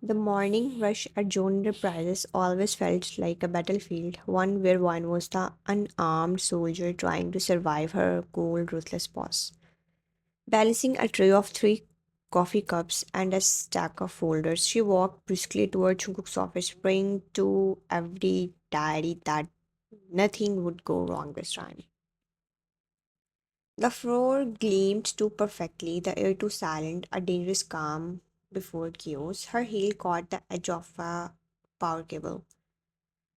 The morning rush at Joan Enterprises always felt like a battlefield, one where one was the unarmed soldier trying to survive her cold, ruthless boss. Balancing a tray of three coffee cups and a stack of folders, she walked briskly toward Jungkook's office, praying to every deity that nothing would go wrong this time. The floor gleamed too perfectly, the air too silent, a dangerous calm before chaos. Her heel caught the edge of a power cable.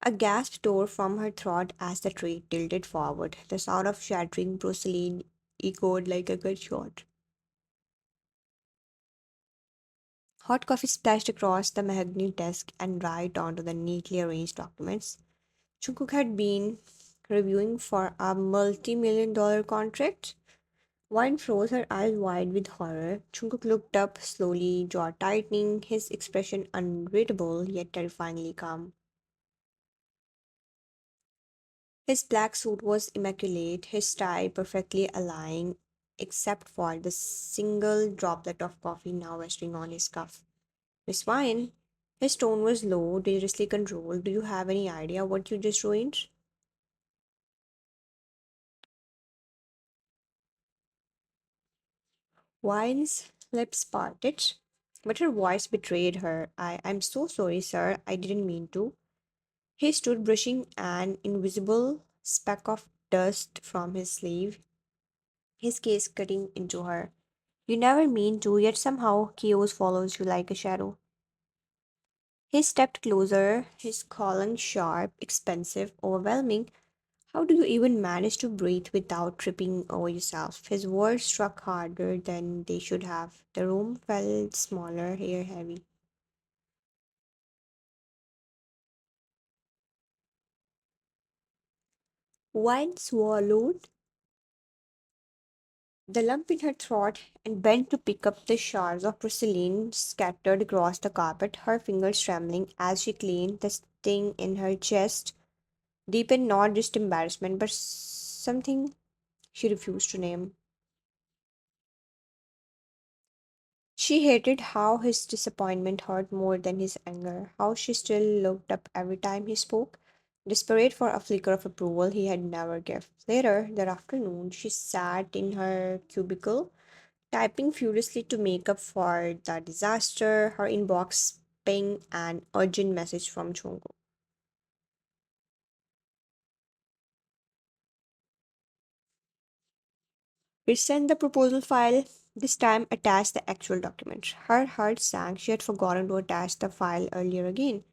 A gasp tore from her throat as the tray tilted forward. The sound of shattering porcelain echoed like a gunshot. Hot coffee splashed across the mahogany desk and right onto the neatly arranged documents. Jungkook had been reviewing for a multi-million-dollar contract. Wine froze, her eyes wide with horror. Jungkook looked up slowly, jaw tightening, his expression unreadable yet terrifyingly calm. His black suit was immaculate, his tie perfectly aligned, except for the single droplet of coffee now resting on his cuff. Miss Wine, his tone was low, dangerously controlled. Do you have any idea what you just ruined? Wine's lips parted, but her voice betrayed her. I'm so sorry, sir. I didn't mean to. He stood brushing an invisible speck of dust from his sleeve, his gaze cutting into her. You never mean to, yet somehow chaos follows you like a shadow. He stepped closer, his calling sharp, expensive, overwhelming. How do you even manage to breathe without tripping over yourself? His words struck harder than they should have. The room felt smaller, hair heavy. Wine swallowed the lump in her throat and bent to pick up the shards of porcelain scattered across the carpet, her fingers trembling as she cleaned the sting in her chest, deepened not just embarrassment but something she refused to name. She hated how his disappointment hurt more than his anger, how she still looked up every time he spoke, desperate for a flicker of approval he had never given. Later that afternoon, she sat in her cubicle, typing furiously to make up for the disaster, her inbox ping an urgent message from Chongo. Resend the proposal file, this time attach the actual document. Her heart sank, she had forgotten to attach the file earlier again.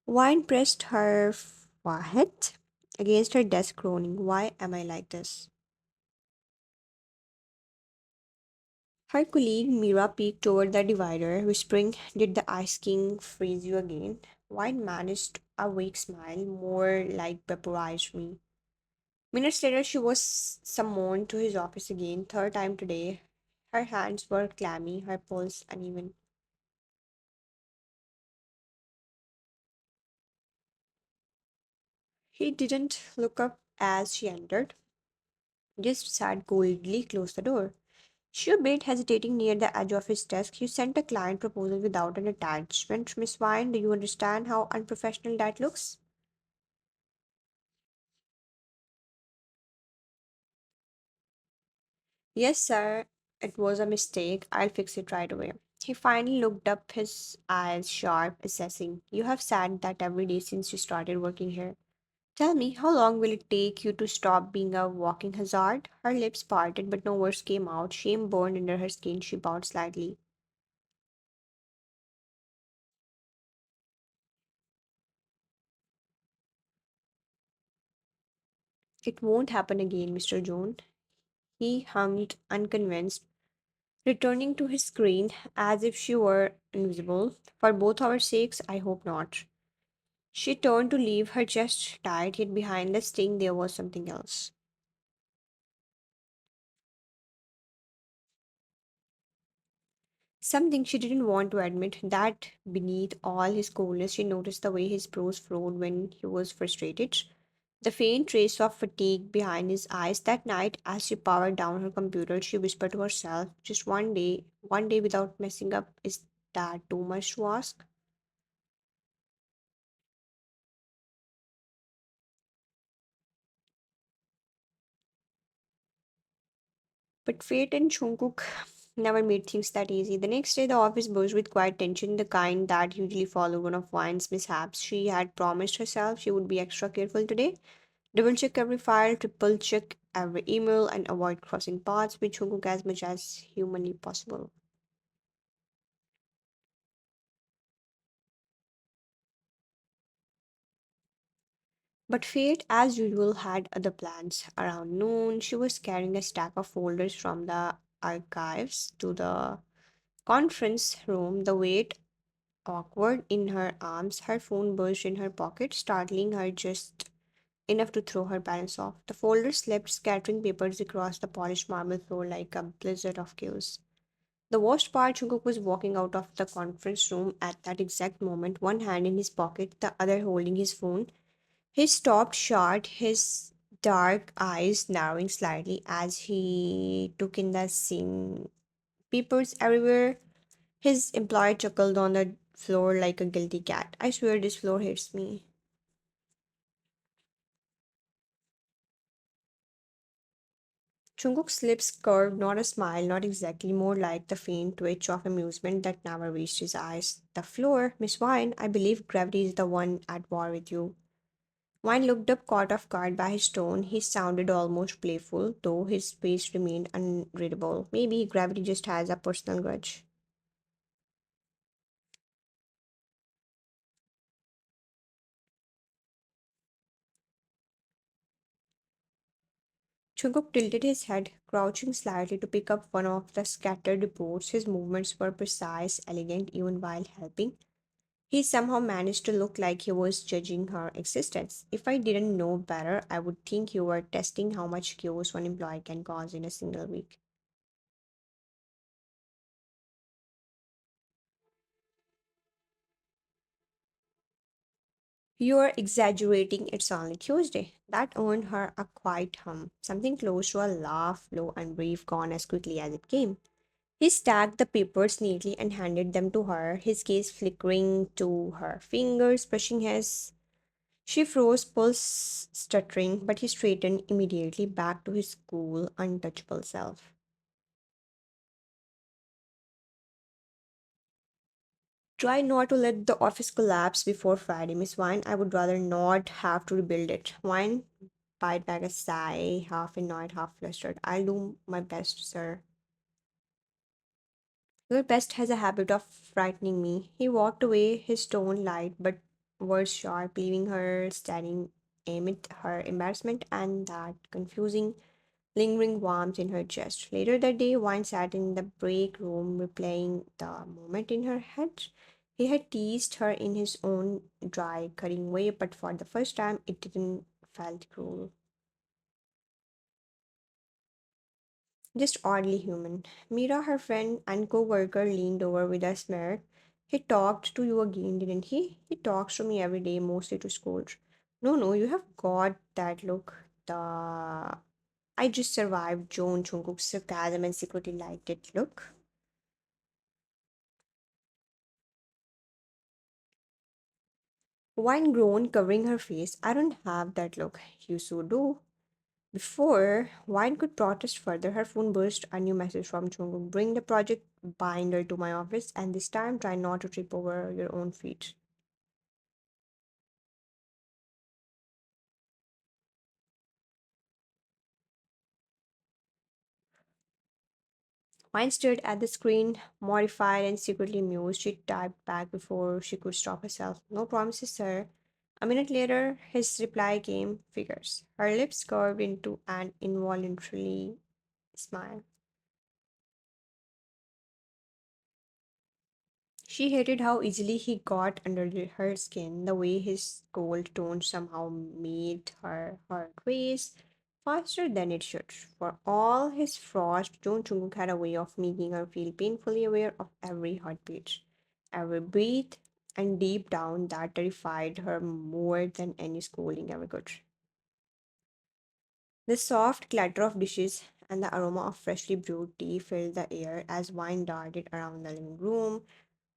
Wine pressed her forehead against her desk, groaning, why am I like this? Her colleague Mira peeked over the divider, whispering, did the ice king freeze you again? Wine managed a weak smile, more like vaporized me. Minutes later, she was summoned to his office again, third time today. Her hands were clammy, her pulse uneven. He didn't look up as she entered, just sat coldly, closed the door. She obeyed, hesitating near the edge of his desk. You sent a client proposal without an attachment, Miss Vine. Do you understand how unprofessional that looks? Yes, sir. It was a mistake. I'll fix it right away. He finally looked up, his eyes sharp, assessing. You have said that every day since you started working here. Tell me, how long will it take you to stop being a walking hazard? Her lips parted, but no words came out. Shame burned under her skin. She bowed slightly. It won't happen again, Mr. Jones. He hummed, unconvinced, returning to his screen as if she were invisible. For both our sakes, I hope not. She turned to leave, her chest tight, yet behind the sting there was something else. Something she didn't want to admit, that beneath all his coolness, she noticed the way his brows furrowed when he was frustrated. The faint trace of fatigue behind his eyes. That night, as she powered down her computer, she whispered to herself, just one day without messing up, is that too much to ask? But fate and Jungkook never made things that easy. The next day, the office buzzed with quiet tension, the kind that usually follow one of Wine's mishaps. She had promised herself she would be extra careful today, double check every file, triple check every email, and avoid crossing paths with Jungkook as much as humanly possible. But fate, as usual, had other plans. Around noon, she was carrying a stack of folders from the archives to the conference room, the weight awkward in her arms. Her phone burst in her pocket, startling her just enough to throw her balance off. The folders slept, scattering papers across the polished marble floor like a blizzard of chaos. The worst part, Jungkook was walking out of the conference room at that exact moment, one hand in his pocket, the other holding his phone. He stopped short, his dark eyes narrowing slightly as he took in the scene. Papers everywhere. His employer chuckled on the floor like a guilty cat. I swear this floor hates me. Jungkook's lips curved, not a smile, not exactly, more like the faint twitch of amusement that never reached his eyes. The floor, Miss Wine, I believe gravity is the one at war with you. Wine looked up, caught off guard by his tone. He sounded almost playful, though his face remained unreadable. Maybe gravity just has a personal grudge. Jungkook tilted his head, crouching slightly to pick up one of the scattered reports. His movements were precise, elegant, even while helping. He somehow managed to look like he was judging her existence. If I didn't know better, I would think you were testing how much chaos one employee can cause in a single week. You're exaggerating, it's only Tuesday. That earned her a quiet hum, something close to a laugh, low and brief, gone as quickly as it came. He stacked the papers neatly and handed them to her, his gaze flickering to her fingers, brushing his. She froze, pulse stuttering, but he straightened immediately back to his cool, untouchable self. Try not to let the office collapse before Friday, Miss Wine. I would rather not have to rebuild it. Wine bite back a sigh, half annoyed, half flustered. I'll do my best, sir. Your pest has a habit of frightening me. He walked away, his tone light but words sharp, leaving her staring amid her embarrassment and that confusing, lingering warmth in her chest. Later that day, Wine sat in the break room, replaying the moment in her head. He had teased her in his own dry, cutting way, but for the first time, it didn't felt cruel. Just oddly human. Mira, her friend and co-worker, leaned over with a smirk. He talked to you again, didn't he? He talks to me every day, mostly to school. No, no, you have got that look. The I just survived Joan Jungkook's sarcasm and secretly liked it. Look. Wine groan covering her face. I don't have that look. You so do. Before Wine could protest further, her phone burst a new message from Jungkook. Bring the project binder to my office, and this time try not to trip over your own feet. Wine stared at the screen, mortified and secretly amused. She typed back before she could stop herself. No promises, sir. A minute later, his reply came, figures. Her lips curved into an involuntary smile. She hated how easily he got under her skin, the way his cold tone somehow made her heart race faster than it should. For all his frost, Jung Jungkook had a way of making her feel painfully aware of every heartbeat, every breath, and deep down that terrified her more than any scolding ever could. The soft clatter of dishes and the aroma of freshly brewed tea filled the air as Wine darted around the living room,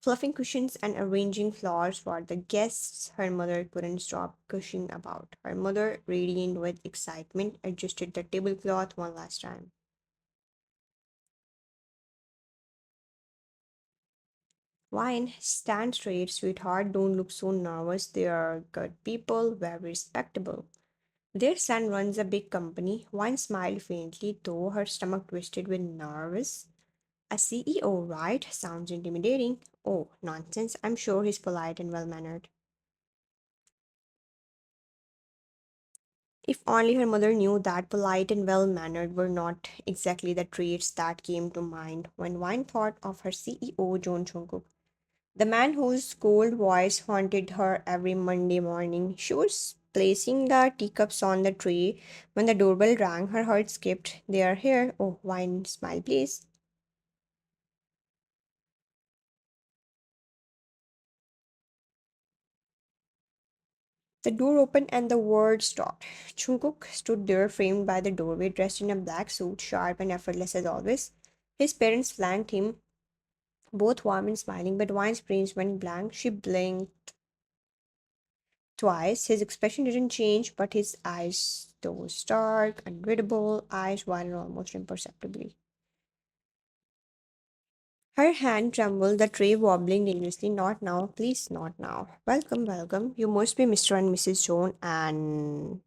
fluffing cushions and arranging flowers for the guests. Her mother couldn't stop gushing about. Her mother, radiant with excitement, adjusted the tablecloth one last time. Wine, stand straight, sweetheart. Don't look so nervous. They are good people, very respectable. Their son runs a big company. Wine smiled faintly, though her stomach twisted with nerves. A CEO, right? Sounds intimidating. Oh, nonsense. I'm sure he's polite and well mannered. If only her mother knew that polite and well mannered were not exactly the traits that came to mind when Wine thought of her CEO, John Jungkook. The man whose cold voice haunted her every Monday morning. She was placing the teacups on the tray when the doorbell rang. Her heart skipped. They are here. Oh, Wine, smile, please. The door opened and the word stopped. Jungkook stood there, framed by the doorway, dressed in a black suit, sharp and effortless as always. His parents flanked him, both warm and smiling, but Wine's brain went blank. She blinked twice. His expression didn't change, but his eyes, those stark, unreadable eyes, widened almost imperceptibly. Her hand trembled, the tray wobbling dangerously. Not now, please, not now. Welcome, welcome. You must be Mr. and Mrs. Joan, and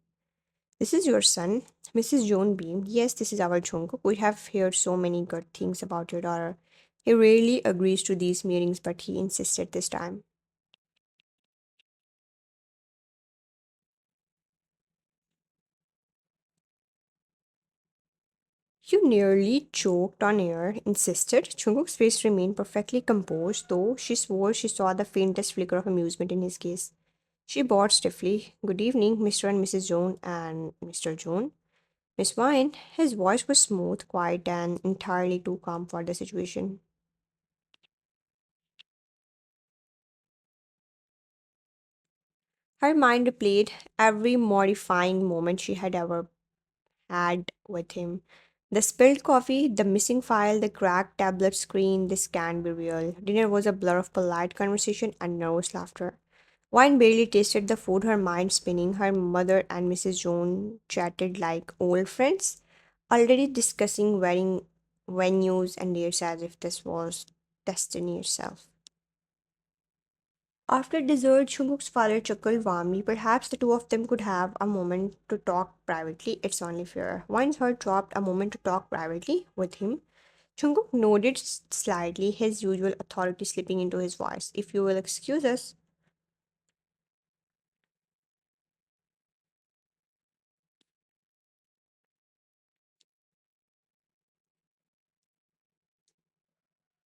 this is your son, Mrs. Joan beamed. Yes, this is our Jungkook. We have heard so many good things about your daughter. He rarely agrees to these meetings, but he insisted this time. You nearly choked on air, insisted. Jungkook's face remained perfectly composed, though she swore she saw the faintest flicker of amusement in his gaze. She bowed stiffly. Good evening, Mr. and Mrs. Joan and Mr. Joan. Miss Vine, his voice was smooth, quiet, and entirely too calm for the situation. Her mind replayed every mortifying moment she had ever had with him. The spilled coffee, the missing file, the cracked tablet screen, this can't be real. Dinner was a blur of polite conversation and nervous laughter. Wine barely tasted the food, her mind spinning. Her mother and Mrs. Jones chatted like old friends, already discussing wedding venues and dates as if this was destiny itself. After dessert, Jungkook's father chuckled warmly. Perhaps the two of them could have a moment to talk privately. It's only fair. Wine's heart dropped. A moment to talk privately with him. Jungkook nodded slightly, his usual authority slipping into his voice. If you will excuse us.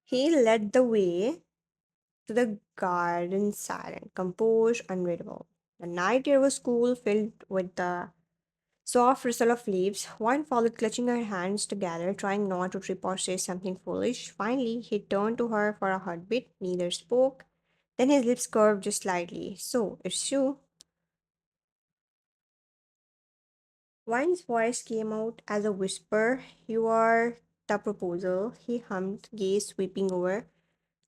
He led the way to the garden, silent, composed, unreadable. The night air was cool, filled with the soft rustle of leaves. One followed, clutching her hands together, trying not to trip or say something foolish. Finally, he turned to her for a heartbeat. Neither spoke. Then his lips curved just slightly. So, it's you. Wine's voice came out as a whisper. You are the proposal. He hummed, gaze sweeping over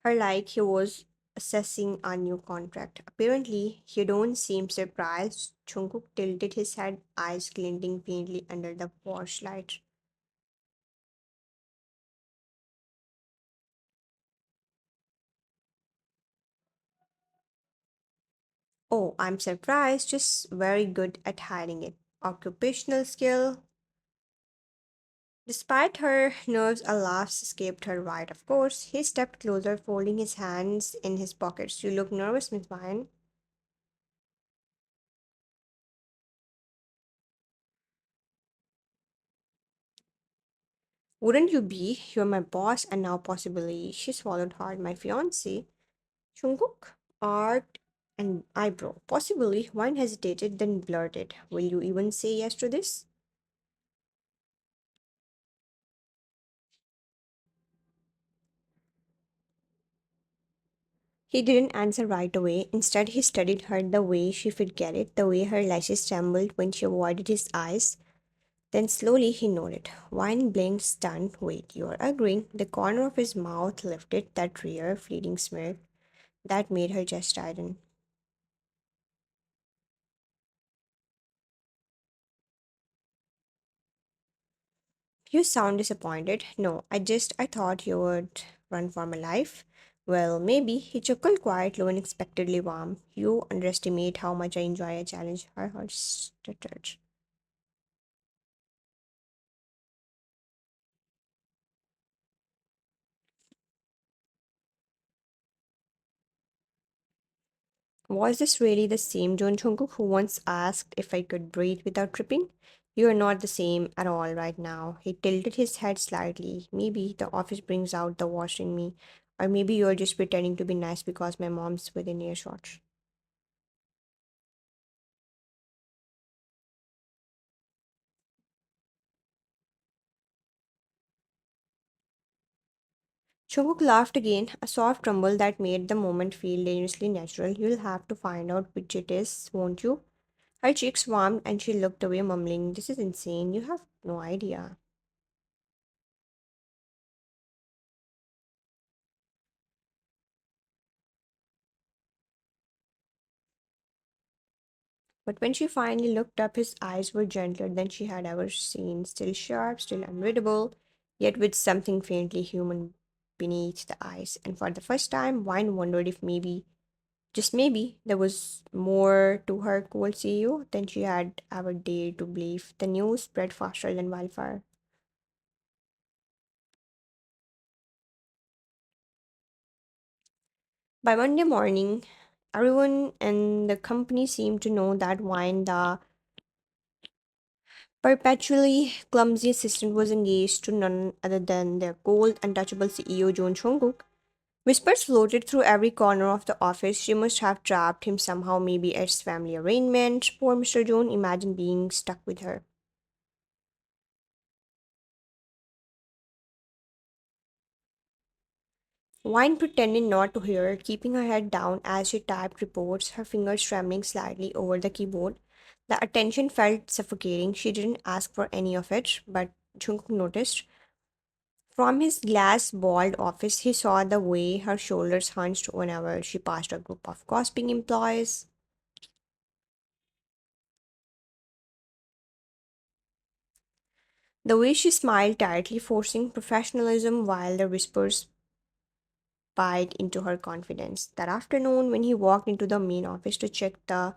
her like he was assessing a new contract. Apparently, he don't seem surprised. Jungkook tilted his head, eyes glinting faintly under the porch light. Oh, I'm surprised, just very good at hiding it. Occupational skill. Despite her nerves, a laugh escaped her right, of course. He stepped closer, folding his hands in his pockets. You look nervous, Miss Vine. Wouldn't you be? You're my boss, and now possibly. She swallowed hard, my fiance. Jungkook, art, and eyebrow. Possibly. Wine hesitated, then blurted. Will you even say yes to this? He didn't answer right away. Instead, he studied her the way she would get it, the way her lashes trembled when she avoided his eyes. Then slowly he nodded. Wine blinked, stunned. Wait, you're agreeing? The corner of his mouth lifted, that rare, fleeting smirk that made her chest tighten. You sound disappointed. No, I thought you would run for my life. Well, maybe he chuckled quietly, unexpectedly warm. You underestimate how much I enjoy a challenge. Her heart stuttered. Was this really the same John Jungkook who once asked if I could breathe without tripping? You are not the same at all right now. He tilted his head slightly. Maybe the office brings out the worst in me, or maybe you're just pretending to be nice because my mom's within earshot. Jungkook laughed again, a soft rumble that made the moment feel dangerously natural. You'll have to find out which it is, won't you? Her cheeks warmed and she looked away, mumbling, "This is insane. You have no idea." But when she finally looked up, his eyes were gentler than she had ever seen, still sharp, still unreadable, yet with something faintly human beneath the eyes. And for the first time, Wine wondered if maybe, just maybe, there was more to her cold CEO than she had ever dared to believe. The news spread faster than wildfire. By Monday morning, everyone in the company seemed to know that Wine, the perpetually clumsy assistant, was engaged to none other than their cold, untouchable CEO, John Chonguk. Whispers floated through every corner of the office. She must have trapped him somehow, maybe at his family arrangement. Poor Mr. John imagined being stuck with her. Wine pretended not to hear, keeping her head down as she typed reports, her fingers trembling slightly over the keyboard. The attention felt suffocating. She didn't ask for any of it, but Jungkook noticed. From his glass walled office, he saw the way her shoulders hunched whenever she passed a group of gossiping employees. The way she smiled tightly, forcing professionalism while the whispers bite into her confidence. That afternoon, when he walked into the main office to check the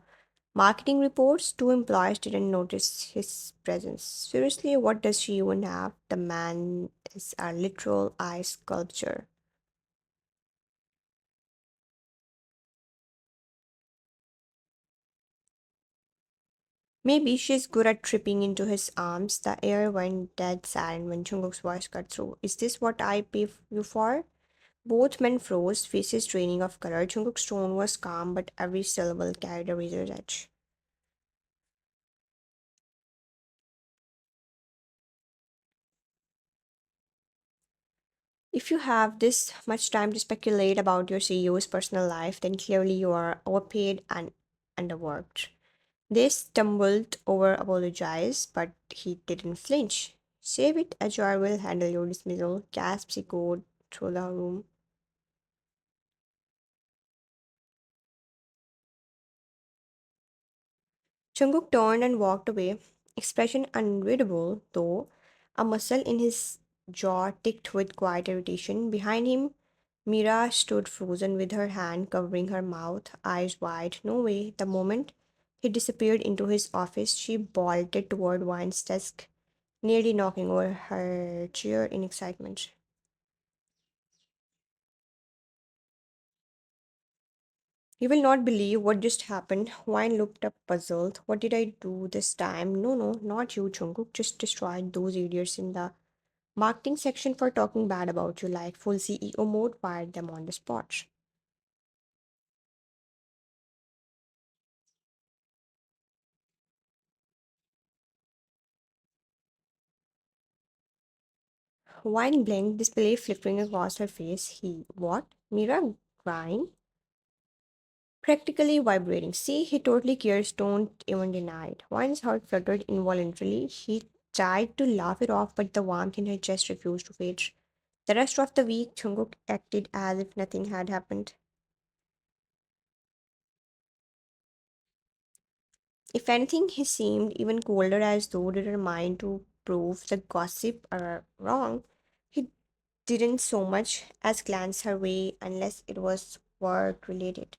marketing reports, two employees didn't notice his presence. Seriously, what does she even have? The man is a literal ice sculpture. Maybe she's good at tripping into his arms. The air went dead silent when Jungkook's voice cut through. Is this what I pay you for? Both men froze, faces draining of color. Jungkook's tone was calm, but every syllable carried a razor's edge. If you have this much time to speculate about your CEO's personal life, then clearly you are overpaid and underworked. They stumbled over, apologized, but he didn't flinch. Save it, HR will handle your dismissal. Gasped he code through the room. Jungkook turned and walked away, expression unreadable, though a muscle in his jaw ticked with quiet irritation. Behind him, Mira stood frozen with her hand covering her mouth, eyes wide. No way. The moment he disappeared into his office, she bolted toward Wine's desk, nearly knocking over her chair in excitement. You will not believe what just happened. Wine looked up puzzled. What did I do this time? No, no, not you, Jungkook. Just destroyed those idiots in the marketing section for talking bad about you, like full CEO mode, fired them on the spot. Wine blinked, disbelief flickering across her face. What? Mira grind? Practically vibrating. See, he totally cares, don't even deny it. Wine's heart fluttered involuntarily. He tried to laugh it off, but the warmth in her chest refused to fade. The rest of the week, Jungkook acted as if nothing had happened. If anything, he seemed even colder, as though determined to prove the gossip wrong. He didn't so much as glance her way unless it was work related.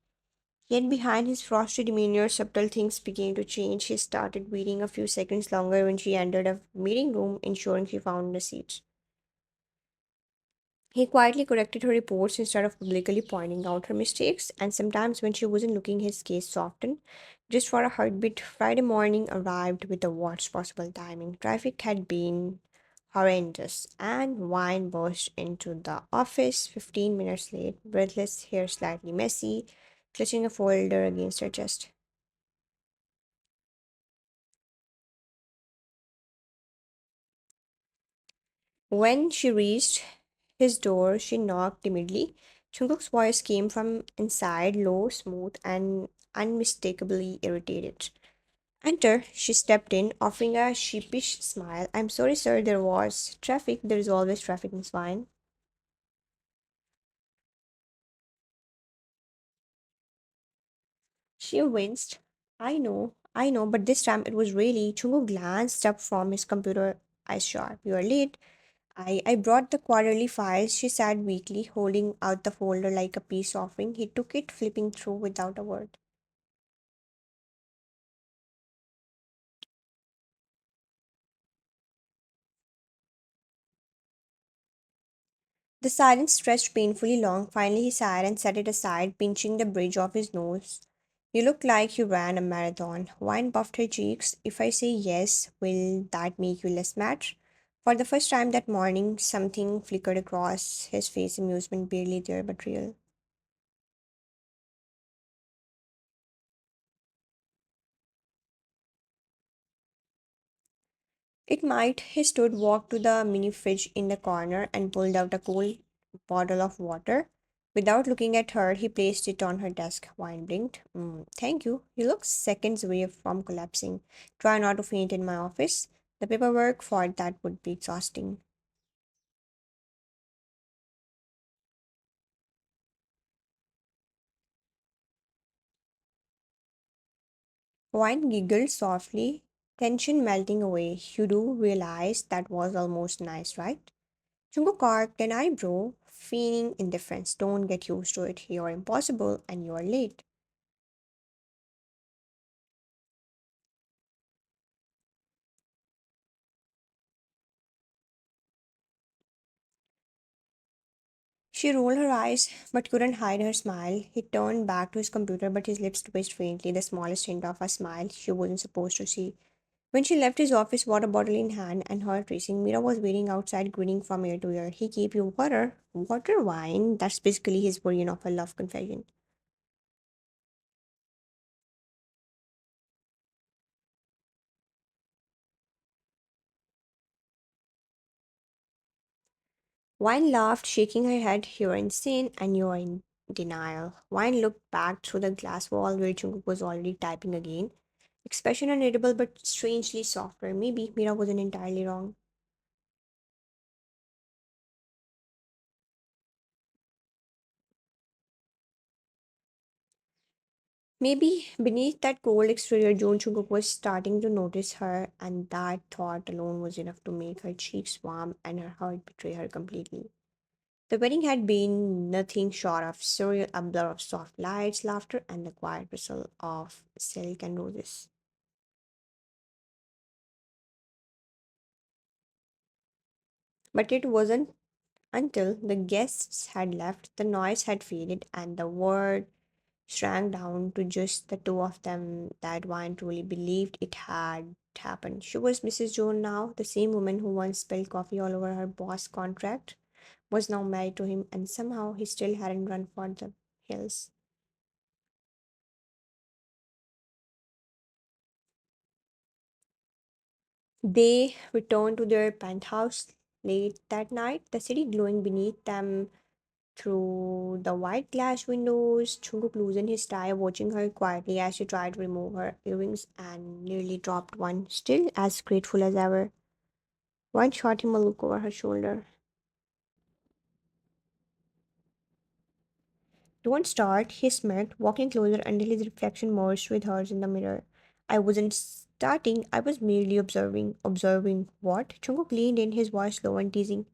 Yet behind his frosty demeanor, subtle things began to change. He started waiting a few seconds longer when she entered a meeting room, ensuring she found a seat. He quietly corrected her reports instead of publicly pointing out her mistakes, and sometimes when she wasn't looking, his gaze softened. Just for a heartbeat, Friday morning arrived with the worst possible timing. Traffic had been horrendous, and Wine burst into the office 15 minutes late, breathless, hair slightly messy, clutching a folder against her chest. When she reached his door, she knocked timidly. Jungkook's voice came from inside, low, smooth, and unmistakably irritated. Enter, she stepped in, offering a sheepish smile. I'm sorry, sir, there was traffic. There is always traffic in Swine. She winced. I know, but this time it was really. Chungu glanced up from his computer, eyes sharp. You are late. I brought the quarterly files, she said weakly, holding out the folder like a peace offering. He took it, flipping through without a word. The silence stretched painfully long. Finally, he sighed and set it aside, pinching the bridge of his nose. You look like you ran a marathon. Wine puffed her cheeks. If I say yes, will that make you less mad? For the first time that morning, something flickered across his face, amusement barely there but real. It might. He stood, walked to the mini fridge in the corner, and pulled out a cool bottle of water. Without looking at her, he placed it on her desk. Wine blinked. Thank you. You look seconds away from collapsing. Try not to faint in my office. The paperwork for that would be exhausting. Wine giggled softly, tension melting away. You do realize that was almost nice, right? Jungkook cocked an eyebrow, feigning indifference. Don't get used to it. You're impossible and you're late. She rolled her eyes but couldn't hide her smile. He turned back to his computer, but his lips twitched faintly, the smallest hint of a smile she wasn't supposed to see. When she left his office, water bottle in hand and heart racing, Mira was waiting outside, grinning from ear to ear. He gave you water? Water wine? That's basically his version of a love confession. Wine laughed, shaking her head. You're insane and you're in denial. Wine looked back through the glass wall where Jungkook was already typing again. Expression unreadable but strangely softer. Maybe Mira wasn't entirely wrong. Maybe beneath that cold exterior, Joon Chungkook was starting to notice her, and that thought alone was enough to make her cheeks warm and her heart betray her completely. The wedding had been nothing short of surreal, a blur of soft lights, laughter, and the quiet rustle of silk and roses. But it wasn't until the guests had left, the noise had faded, and the word shrank down to just the two of them that one truly believed it had happened. She was Mrs. Jones now, the same woman who once spilled coffee all over her boss' contract, was now married to him, and somehow he still hadn't run for the hills. They returned to their penthouse late that night, the city glowing beneath them through the white glass windows. Chunguk loosened his tie, watching her quietly as she tried to remove her earrings and nearly dropped one, still as grateful as ever. One shot him a look over her shoulder. Don't start, he smirked, walking closer until his reflection merged with hers in the mirror. I wasn't starting, I was merely observing. Observing what? Chunguk leaned in, his voice low and teasing.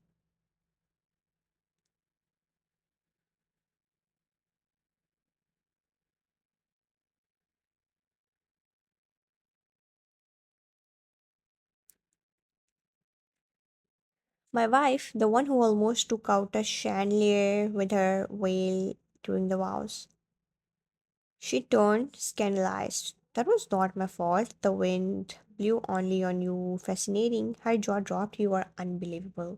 My wife, the one who almost took out a chandelier with her veil during the vows. She turned scandalized. That was not my fault. The wind blew only on you. Fascinating. Her jaw dropped. You are unbelievable.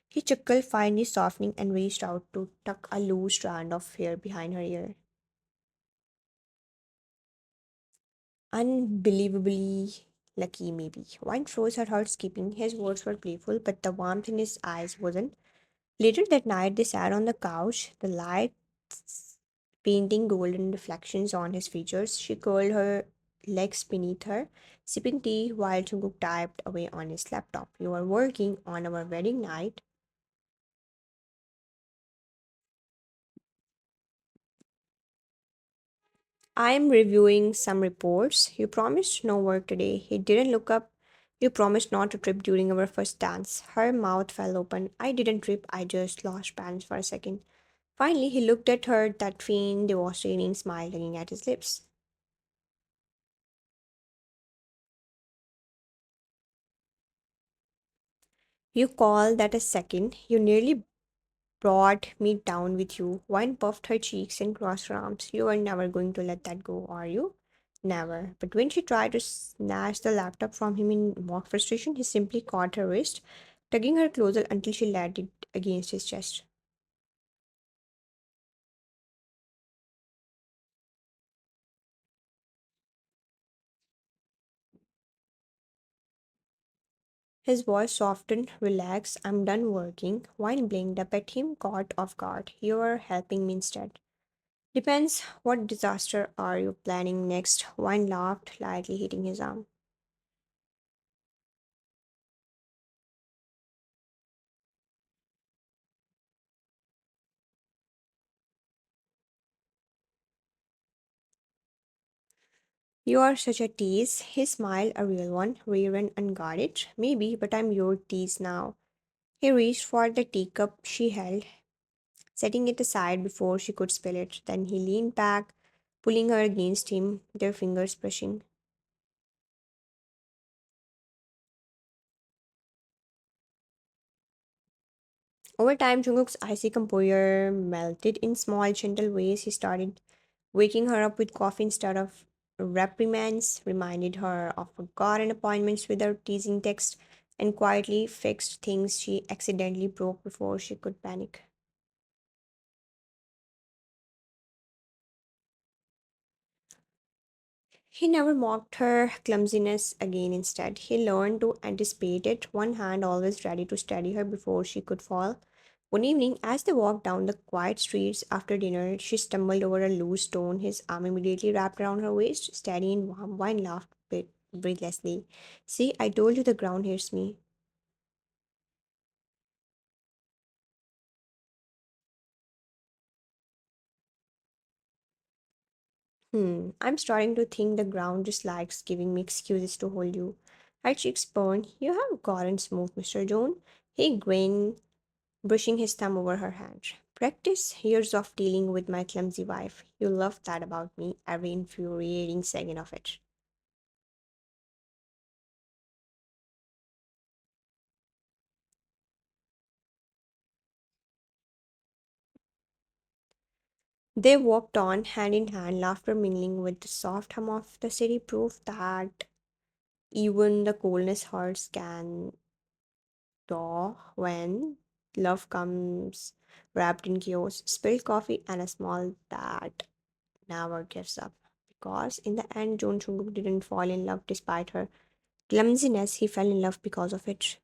He chuckled, finally softening, and reached out to tuck a loose strand of hair behind her ear. Unbelievably lucky, maybe. Wine froze her heart skipping. His words were playful, but the warmth in his eyes wasn't. Later that night, they sat on the couch, the lights painting golden reflections on his features. She curled her legs beneath her, sipping tea while Jungkook typed away on his laptop. You are working on our wedding night. I am reviewing some reports. You promised no work today. He didn't look up. You promised not to trip during our first dance. Her mouth fell open. I didn't trip, I just lost balance for a second. Finally, he looked at her, that faint, devastating smile hanging at his lips. You call that a second? You nearly brought me down with you. Wine puffed her cheeks and crossed her arms. You are never going to let that go, are you? Never. But when she tried to snatch the laptop from him in mock frustration, he simply caught her wrist, tugging her closer until she laid it against his chest. His voice softened. Relax, I'm done working. Wine blinked up at him, caught off guard. You're helping me instead. Depends. What disaster are you planning next? Wine laughed, lightly hitting his arm. You are such a tease. He smiled, a real one, rare and unguarded. Maybe, but I'm your tease now. He reached for the teacup she held, setting it aside before she could spill it. Then he leaned back, pulling her against him, their fingers brushing. Over time, Jungkook's icy composure melted in small, gentle ways. He started waking her up with coffee instead of reprimands, reminded her of forgotten appointments without teasing text, and quietly fixed things she accidentally broke before she could panic. He never mocked her clumsiness again. Instead, he learned to anticipate it, one hand always ready to steady her before she could fall. One evening, as they walked down the quiet streets after dinner, she stumbled over a loose stone. His arm immediately wrapped around her waist, steady and warm. Wine laughed breathlessly. See, I told you the ground hits me. I'm starting to think the ground just likes giving me excuses to hold you. Her cheeks burned. You have gotten smooth, Mr. Joan. He grinned, brushing his thumb over her hand. Practice years of dealing with my clumsy wife. You love that about me, every infuriating second of it. They walked on, hand in hand, laughter mingling with the soft hum of the city, proof that even the coldness hearts can thaw when love comes wrapped in chaos. Spilled coffee and a small that never gives up. Because in the end, Joon Chungkook didn't fall in love despite her clumsiness, he fell in love because of it.